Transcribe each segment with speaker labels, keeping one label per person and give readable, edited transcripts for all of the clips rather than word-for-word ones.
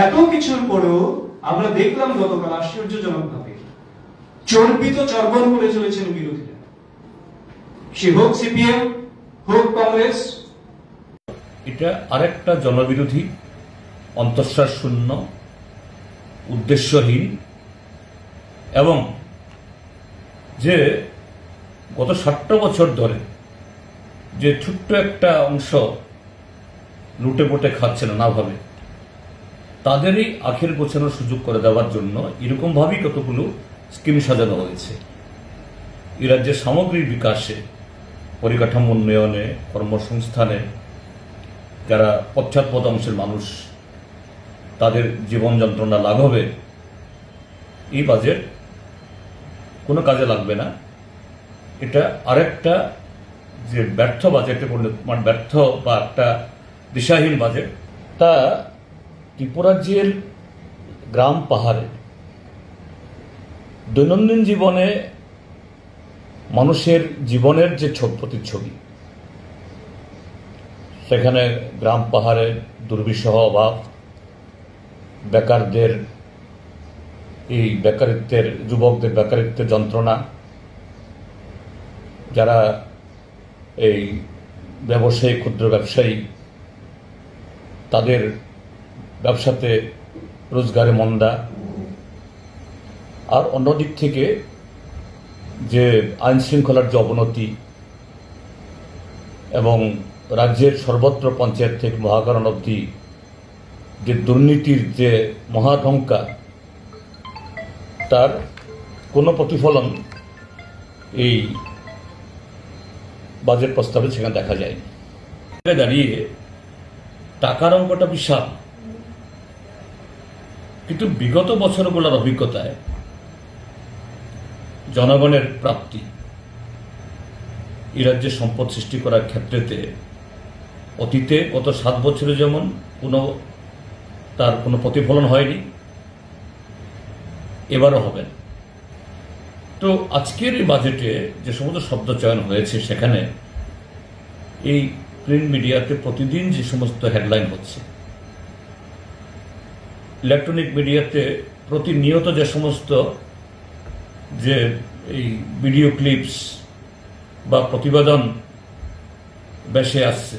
Speaker 1: এত কিছুর পরেও আমরা দেখলাম গতকাল আশ্চর্যজনকভাবে চর্বিত চর্বণ করে চলেছেন বিরোধীরা, সে হোক সিপিএম হোক কংগ্রেস।
Speaker 2: এটা আরেকটা জনবিরোধী, অন্তঃশ্বাস শূন্য, উদ্দেশ্যহীন এবং যে গত 60 বছর ধরে যে ছোট্ট একটা অংশ লুটে পুটে খাচ্ছে নানাভাবে, তাদেরই আখের গোছানোর সুযোগ করে দেওয়ার জন্য এরকমভাবেই কতগুলো স্কিম সাজানো হয়েছে। এই রাজ্যের সামগ্রিক বিকাশে, পরিকাঠামো উন্নয়নে, কর্মসংস্থানে যারা পশ্চাৎপদ অংশের মানুষ তাদের জীবন যন্ত্রণা লাঘবে এই বাজেট কোনো কাজে লাগবে না। এটা আরেকটা যে ব্যর্থ বাজেটে মানে ব্যর্থ বা একটা দিশাহীন বাজেট। তা ত্রিপুরাজ্যের গ্রাম পাহাড়ে দৈনন্দিন জীবনে মানুষের জীবনের যে প্রতিচ্ছবি, সেখানে গ্রাম পাহাড়ে দুর্বিষহ অভাব, বেকারদের এই বেকারিত্বের, যুবকদের বেকারিত্বের যন্ত্রণা, যারা এই ব্যবসায়ী, ক্ষুদ্র ব্যবসায়ী, তাদের ব্যবসাতে রোজগারে মন্দা, আর অন্যদিক থেকে যে আইন শৃঙ্খলার যে অবনতি এবং রাজ্যের সর্বত্র পঞ্চায়েত থেকে মহাকরণ অবধি যে দুর্নীতির যে মহাঢঙ্কা, তার কোনো প্রতিফলন এই বাজেট প্রস্তাবে সেখানে দেখা যায়নি। দাঁড়িয়ে টাকার অঙ্কটা বিশাল, কিন্তু বিগত বছরগুলোর অভিজ্ঞতায় জনগণের প্রাপ্তি এই রাজ্যে সম্পদ সৃষ্টি করার ক্ষেত্রেতে অতীতে গত 7 বছরে যেমন তার কোনো প্রতিফলন হয়নি, এবারও হবে না। তো আজকের এই বাজেটে যে সমস্ত শব্দ চয়ন হয়েছে, সেখানে এই প্রিন্ট মিডিয়াতে প্রতিদিন যে সমস্ত হেডলাইন হচ্ছে, ইলেকট্রনিক মিডিয়াতে প্রতিনিয়ত যে সমস্ত যে এই ভিডিও ক্লিপস বা প্রতিবেদন বেশে আসছে,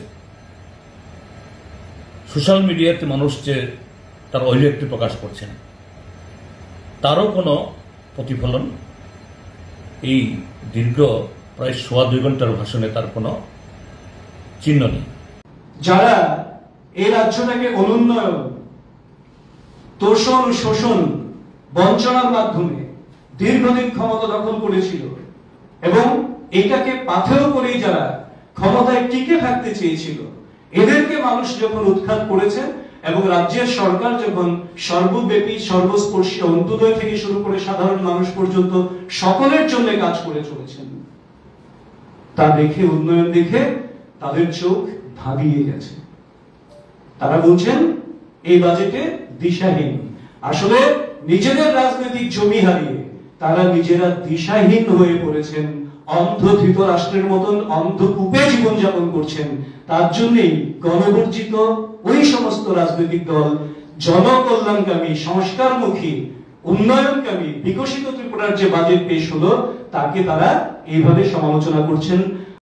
Speaker 2: সোশ্যাল মিডিয়াতে মানুষ যে তার অভিব্যক্তি প্রকাশ করছেন, তারও কোনো প্রতিফলন এই দীর্ঘ প্রায় 2.25 ঘন্টার ভাষণে তার কোনো চিহ্ন নেই।
Speaker 1: যারা এই রাজ্যটাকে অনুন্নয়ন, তোষণ, শোষণ, বঞ্চনার মাধ্যমে দীর্ঘদিন ক্ষমতা দখল করেছিল এবং এটাকে পাথেয় করেই যারা ক্ষমতায় টিকে থাকতে চেয়েছিল, এদেরকে মানুষ যখন উৎখাত করেছে এবং রাজ্যের সরকার যখন সর্বব্যাপী, সর্বস্পর্শী, অন্তোদয় থেকে শুরু করে সাধারণ মানুষ পর্যন্ত সকলের জন্য কাজ করে চলেছেন, তা দেখে, উন্নয়ন দেখে তাদের চোখ ধাঁধিয়ে গেছে। তারা বলছেন এই বাজেটে দিশাহীন। আসলে নিজেদের রাজনৈতিক জমি হারিয়ে তারা নিজেরা দিশাহীন হয়ে পড়েছেন, অন্ধ ধৃতরাষ্ট্রের মতন অন্ধকূপে জীবনযাপন করছেন। তার জন্যই গণবর্জিত ওই সমস্ত রাজনৈতিক দল জনকল্যাণকামী, সংস্কারমুখী, উন্নয়নকামী, বিকশিত ত্রিপুরার যে বাজেট পেশ হলো, তাকে তারা এইভাবে সমালোচনা করছেন।